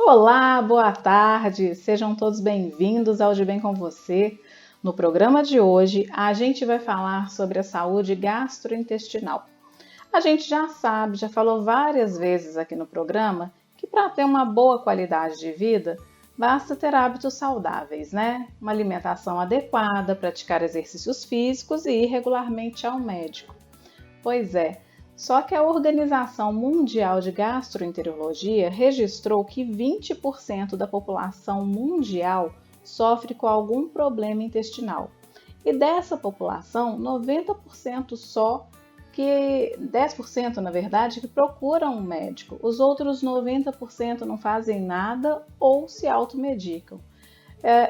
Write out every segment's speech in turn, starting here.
Olá, boa tarde, sejam todos bem-vindos ao De Bem com Você. No programa de hoje, a gente vai falar sobre a saúde gastrointestinal. A gente já sabe, já falou várias vezes aqui no programa, que para ter uma boa qualidade de vida, basta ter hábitos saudáveis, né? Uma alimentação adequada, praticar exercícios físicos e ir regularmente ao médico. Pois é, só que a Organização Mundial de Gastroenterologia registrou que 20% da população mundial sofre com algum problema intestinal. E dessa população, 90% só, que 10% na verdade, que procuram um médico. Os outros 90% não fazem nada ou se automedicam.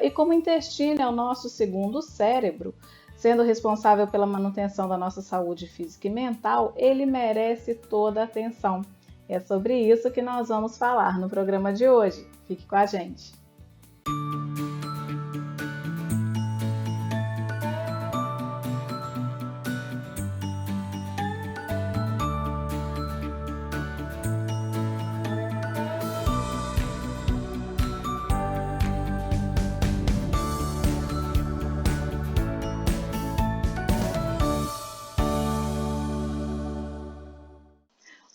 E como o intestino é o nosso segundo cérebro, sendo responsável pela manutenção da nossa saúde física e mental, ele merece toda a atenção. É sobre isso que nós vamos falar no programa de hoje. Fique com a gente!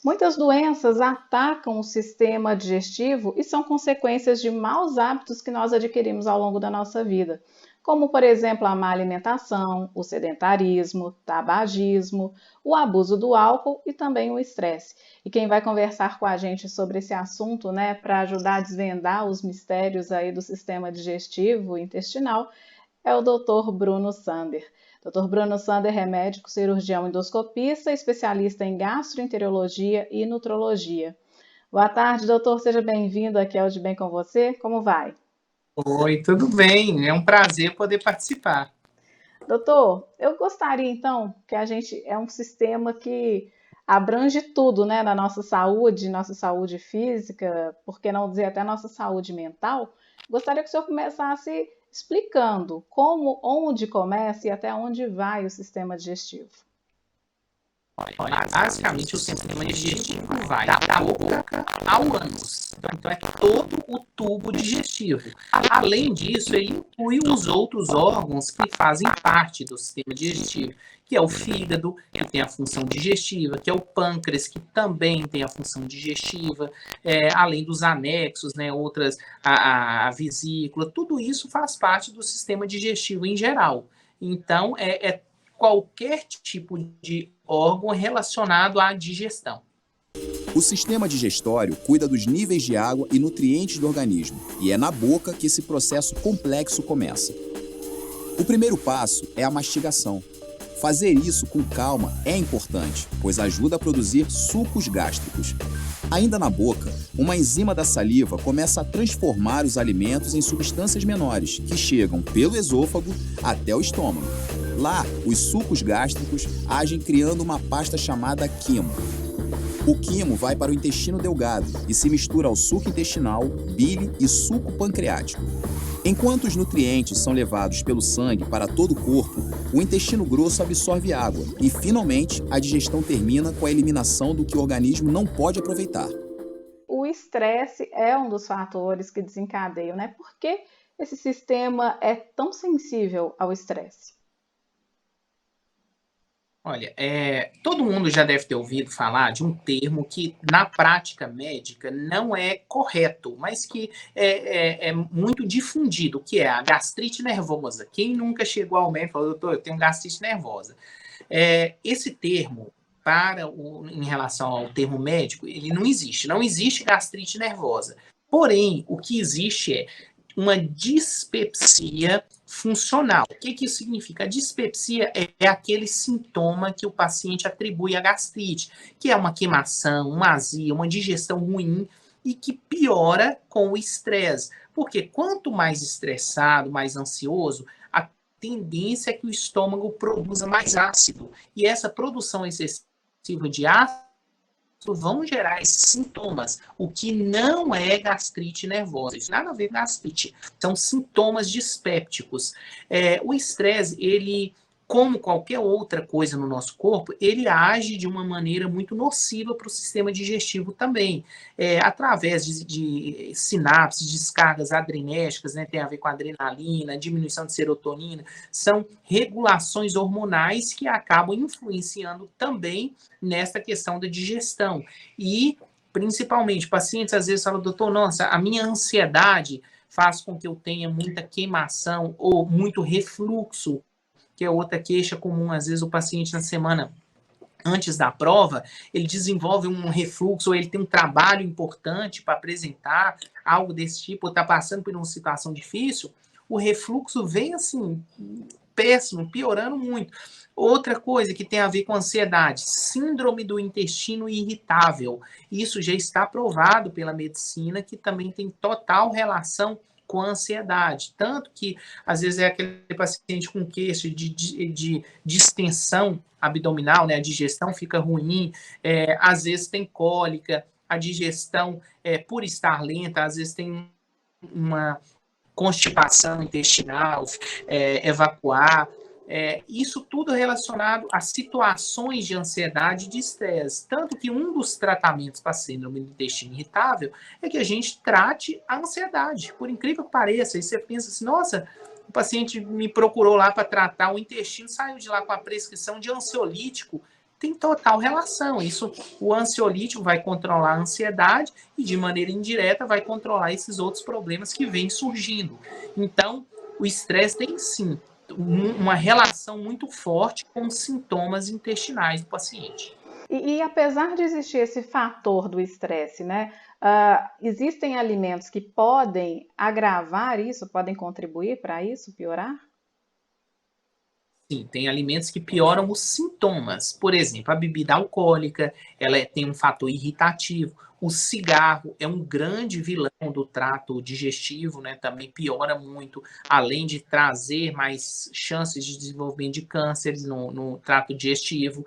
Muitas doenças atacam o sistema digestivo e são consequências de maus hábitos que nós adquirimos ao longo da nossa vida, como, por exemplo, a má alimentação, o sedentarismo, tabagismo, o abuso do álcool e também o estresse. E quem vai conversar com a gente sobre esse assunto, né, para ajudar a desvendar os mistérios aí do sistema digestivo e intestinal, é o Dr. Bruno Sander. Dr. Bruno Sander é médico cirurgião endoscopista, especialista em gastroenterologia e nutrologia. Boa tarde, doutor. Seja bem-vindo aqui ao De Bem com Você. Como vai? Oi, tudo bem? É um prazer poder participar. Doutor, eu gostaria então que a gente é um sistema que abrange tudo, né, na nossa saúde física, por que não dizer até nossa saúde mental. Gostaria que o senhor começasse explicando como, onde começa e até onde vai o sistema digestivo. Basicamente, o sistema digestivo vai da boca ao ânus. Então, é todo o tubo digestivo. Além disso, ele inclui os outros órgãos que fazem parte do sistema digestivo, que é o fígado, que tem a função digestiva, que é o pâncreas, que também tem a função digestiva, além dos anexos, né, outras, a vesícula, tudo isso faz parte do sistema digestivo em geral. Então, qualquer tipo de órgão relacionado à digestão. O sistema digestório cuida dos níveis de água e nutrientes do organismo, e é na boca que esse processo complexo começa. O primeiro passo é a mastigação. Fazer isso com calma é importante, pois ajuda a produzir sucos gástricos. Ainda na boca, uma enzima da saliva começa a transformar os alimentos em substâncias menores, que chegam pelo esôfago até o estômago. Lá, os sucos gástricos agem criando uma pasta chamada quimo. O quimo vai para o intestino delgado e se mistura ao suco intestinal, bile e suco pancreático. Enquanto os nutrientes são levados pelo sangue para todo o corpo, o intestino grosso absorve água e, finalmente, a digestão termina com a eliminação do que o organismo não pode aproveitar. O estresse é um dos fatores que desencadeiam, né? Por que esse sistema é tão sensível ao estresse? Olha, todo mundo já deve ter ouvido falar de um termo que, na prática médica, não é correto, mas que é muito difundido, que é a gastrite nervosa. Quem nunca chegou ao médico e falou, doutor, eu tenho gastrite nervosa? Esse termo, em relação ao termo médico, ele não existe. Não existe gastrite nervosa. Porém, o que existe é uma dispepsia funcional. O que isso significa? A dispepsia é aquele sintoma que o paciente atribui à gastrite, que é uma queimação, uma azia, uma digestão ruim e que piora com o estresse. Porque quanto mais estressado, mais ansioso, a tendência é que o estômago produza mais ácido. E essa produção excessiva de ácido vão gerar esses sintomas, o que não é gastrite nervosa. Isso nada a ver com gastrite. São sintomas dispépticos. O estresse, ele como qualquer outra coisa no nosso corpo, ele age de uma maneira muito nociva para o sistema digestivo também, através de sinapses, descargas adrenérgicas, né, tem a ver com adrenalina, diminuição de serotonina, são regulações hormonais que acabam influenciando também nessa questão da digestão. E, principalmente, pacientes às vezes falam, doutor, nossa, a minha ansiedade faz com que eu tenha muita queimação ou muito refluxo, que é outra queixa comum. Às vezes o paciente na semana antes da prova, ele desenvolve um refluxo, ou ele tem um trabalho importante para apresentar, algo desse tipo, ou está passando por uma situação difícil, o refluxo vem assim, péssimo, piorando muito. Outra coisa que tem a ver com ansiedade, síndrome do intestino irritável. Isso já está provado pela medicina, que também tem total relação com a ansiedade. Tanto que, às vezes, é aquele paciente com queixa de distensão abdominal, né? A digestão fica ruim, às vezes tem cólica, a digestão, por estar lenta, às vezes tem uma constipação intestinal, evacuar. Isso tudo relacionado a situações de ansiedade e de estresse. Tanto que um dos tratamentos para síndrome do intestino irritável é que a gente trate a ansiedade. Por incrível que pareça, e você pensa assim, nossa, o paciente me procurou lá para tratar o intestino, saiu de lá com a prescrição de ansiolítico. Tem total relação. Isso, o ansiolítico vai controlar a ansiedade e, de maneira indireta, vai controlar esses outros problemas que vêm surgindo. Então, o estresse tem, sim, uma relação muito forte com os sintomas intestinais do paciente. E apesar de existir esse fator do estresse, né, existem alimentos que podem agravar isso, podem contribuir para isso, piorar? Sim, tem alimentos que pioram os sintomas. Por exemplo, a bebida alcoólica, ela tem um fator irritativo. O cigarro é um grande vilão do trato digestivo, né? Também piora muito, além de trazer mais chances de desenvolvimento de cânceres no trato digestivo.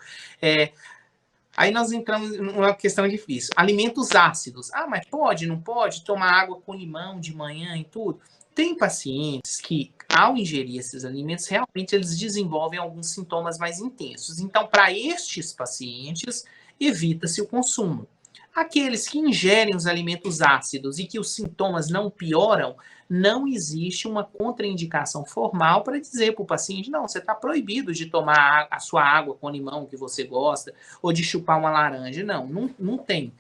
Aí nós entramos numa questão difícil. Alimentos ácidos. Ah, mas pode, não pode? Tomar água com limão de manhã e tudo? Tem pacientes que, ao ingerir esses alimentos, realmente eles desenvolvem alguns sintomas mais intensos. Então, para estes pacientes, evita-se o consumo. Aqueles que ingerem os alimentos ácidos e que os sintomas não pioram, não existe uma contraindicação formal para dizer para o paciente, não, você está proibido de tomar a sua água com limão que você gosta, ou de chupar uma laranja. Não tem.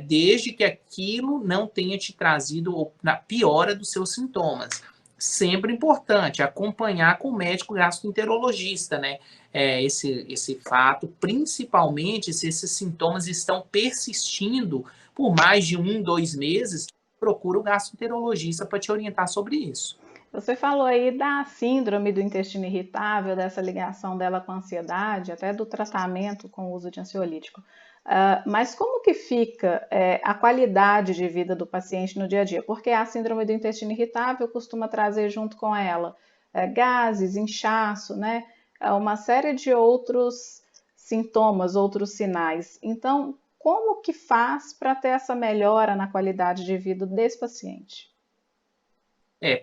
Desde que aquilo não tenha te trazido na piora dos seus sintomas. Sempre importante acompanhar com o médico gastroenterologista, né? Esse fato, principalmente se esses sintomas estão persistindo por mais de 1, 2 meses, procura o gastroenterologista para te orientar sobre isso. Você falou aí da síndrome do intestino irritável, dessa ligação dela com a ansiedade, até do tratamento com o uso de ansiolítico. Mas como que fica a qualidade de vida do paciente no dia a dia? Porque a síndrome do intestino irritável costuma trazer junto com ela gases, inchaço, né? Uma série de outros sintomas, outros sinais. Então, como que faz para ter essa melhora na qualidade de vida desse paciente?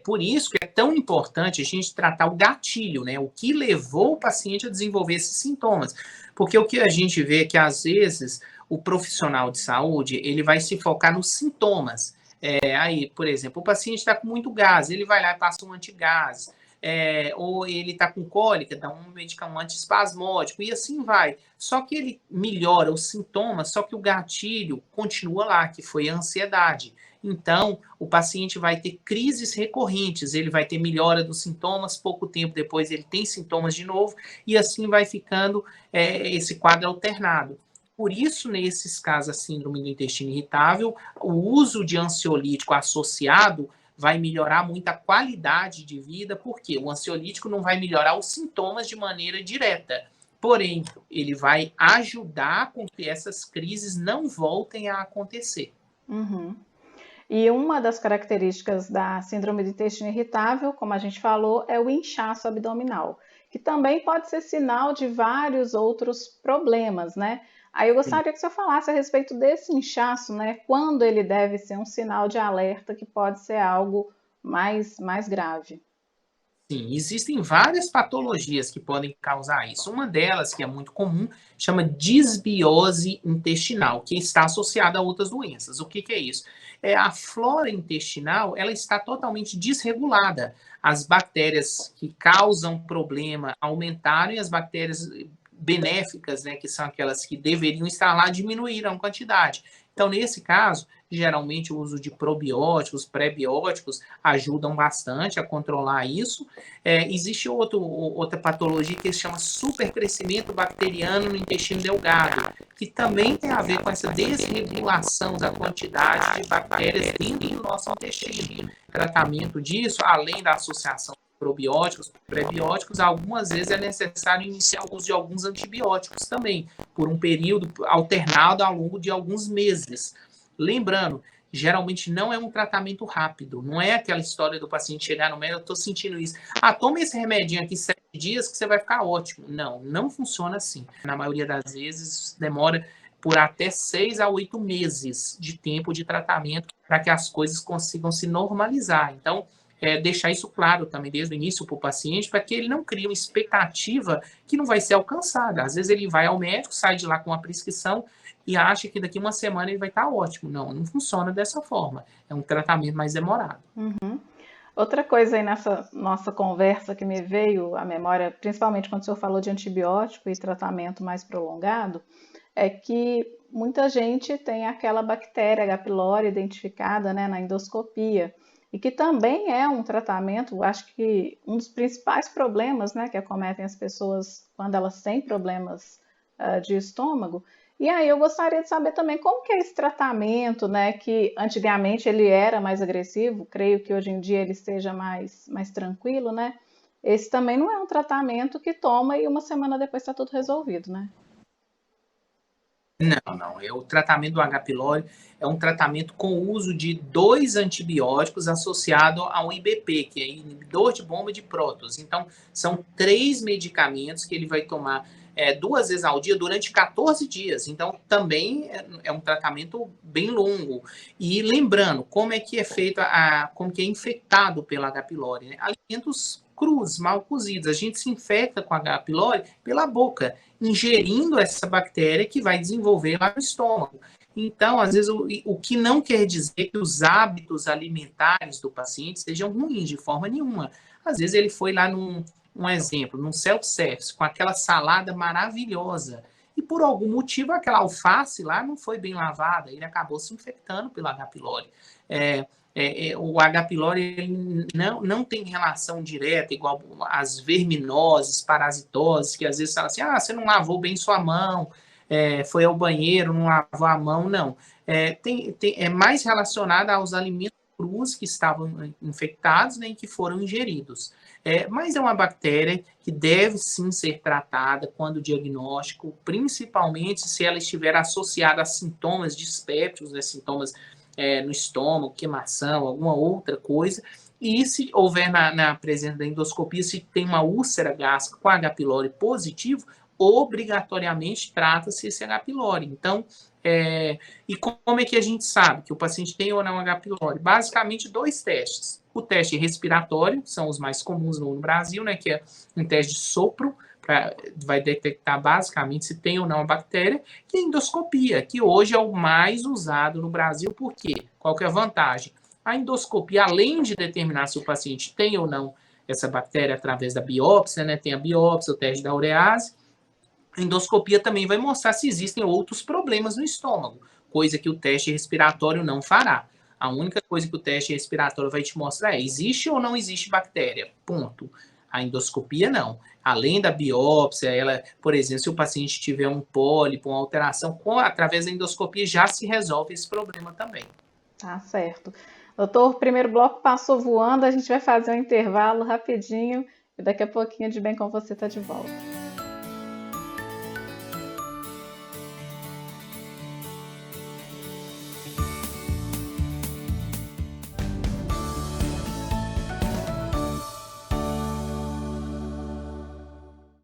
Por isso que é tão importante a gente tratar o gatilho, né? O que levou o paciente a desenvolver esses sintomas. Porque o que a gente vê é que, às vezes, o profissional de saúde, ele vai se focar nos sintomas. Aí, por exemplo, o paciente está com muito gás, ele vai lá e passa um antigás. Ou ele está com cólica, dá um medicamento antiespasmódico, e assim vai. Só que ele melhora os sintomas, só que o gatilho continua lá, que foi a ansiedade. Então, o paciente vai ter crises recorrentes, ele vai ter melhora dos sintomas, pouco tempo depois ele tem sintomas de novo, e assim vai ficando esse quadro alternado. Por isso, nesses casos, a síndrome do intestino irritável, o uso de ansiolítico associado vai melhorar muito a qualidade de vida, porque o ansiolítico não vai melhorar os sintomas de maneira direta, porém, ele vai ajudar com que essas crises não voltem a acontecer. Uhum. E uma das características da síndrome do intestino irritável, como a gente falou, é o inchaço abdominal, que também pode ser sinal de vários outros problemas, né? Aí eu gostaria que você falasse a respeito desse inchaço, né? Quando ele deve ser um sinal de alerta que pode ser algo mais grave. Sim, existem várias patologias que podem causar isso. Uma delas, que é muito comum, chama disbiose intestinal, que está associada a outras doenças. O que é isso? A flora intestinal, ela está totalmente desregulada. As bactérias que causam problema aumentaram e as bactérias benéficas, né, que são aquelas que deveriam estar lá, diminuíram a quantidade. Então, nesse caso, geralmente o uso de probióticos, pré-bióticos ajudam bastante a controlar isso. Existe outra patologia que se chama supercrescimento bacteriano no intestino delgado, que também tem a ver com essa desregulação da quantidade de bactérias dentro do nosso intestino. O tratamento disso, além da associação de probióticos, pré-bióticos, algumas vezes é necessário iniciar o uso de alguns antibióticos também, por um período alternado ao longo de alguns meses. Lembrando, geralmente não é um tratamento rápido, não é aquela história do paciente chegar no médico, eu estou sentindo isso. Toma esse remedinho aqui 7 dias que você vai ficar ótimo. Não, não funciona assim. Na maioria das vezes demora por até 6 a 8 meses de tempo de tratamento para que as coisas consigam se normalizar. Então, deixar isso claro também desde o início para o paciente, para que ele não crie uma expectativa que não vai ser alcançada. Às vezes ele vai ao médico, sai de lá com uma prescrição e acha que daqui uma semana ele vai estar ótimo. Não, não funciona dessa forma. É um tratamento mais demorado. Uhum. Outra coisa aí nessa nossa conversa que me veio à memória, principalmente quando o senhor falou de antibiótico e tratamento mais prolongado, é que muita gente tem aquela bactéria H. pylori identificada, né, na endoscopia, e que também é um tratamento, acho que um dos principais problemas, né, que acometem as pessoas quando elas têm problemas de estômago. E aí eu gostaria de saber também como que é esse tratamento, né, que antigamente ele era mais agressivo, creio que hoje em dia ele esteja mais tranquilo, né? Esse também não é um tratamento que toma e uma semana depois está tudo resolvido, né? Não. O tratamento do H. pylori é um tratamento com o uso de 2 antibióticos associado ao IBP, que é inibidor de bomba de prótons. Então, são 3 medicamentos que ele vai tomar 2 vezes ao dia durante 14 dias. Então, também é um tratamento bem longo. E lembrando, como é que é feito, como que é infectado pela H. pylori, né? Alimentos crus, mal cozidos. A gente se infecta com H. pylori pela boca, ingerindo essa bactéria que vai desenvolver lá no estômago. Então, às vezes, o que não quer dizer que os hábitos alimentares do paciente sejam ruins de forma nenhuma. Às vezes ele foi lá um exemplo, num self-service, com aquela salada maravilhosa, e por algum motivo aquela alface lá não foi bem lavada, ele acabou se infectando pelo H. pylori. O H. pylori não tem relação direta, igual as verminoses, parasitoses, que às vezes falam assim, você não lavou bem sua mão, foi ao banheiro, não lavou a mão, não. É mais relacionada aos alimentos crus que estavam infectados, né, e que foram ingeridos. Mas é uma bactéria que deve sim ser tratada quando o diagnóstico, principalmente se ela estiver associada a sintomas dispépticos, né, sintomas no estômago, queimação, alguma outra coisa. E se houver na presença da endoscopia, se tem uma úlcera gástrica com H. pylori positivo, obrigatoriamente trata-se esse H. pylori. Então, e como é que a gente sabe que o paciente tem ou não H. pylori? Basicamente, 2 testes. O teste respiratório, são os mais comuns no Brasil, né, que é um teste de sopro, vai detectar basicamente se tem ou não a bactéria, e a endoscopia, que hoje é o mais usado no Brasil. Por quê? Qual que é a vantagem? A endoscopia, além de determinar se o paciente tem ou não essa bactéria através da biópsia, né, tem a biópsia, o teste da urease, a endoscopia também vai mostrar se existem outros problemas no estômago, coisa que o teste respiratório não fará. A única coisa que o teste respiratório vai te mostrar é existe ou não existe bactéria, ponto. A endoscopia não. Além da biópsia, por exemplo, se o paciente tiver um pólipo, uma alteração, através da endoscopia já se resolve esse problema também. Tá certo. Doutor, o primeiro bloco passou voando, a gente vai fazer um intervalo rapidinho e daqui a pouquinho de Bem com Você tá de volta.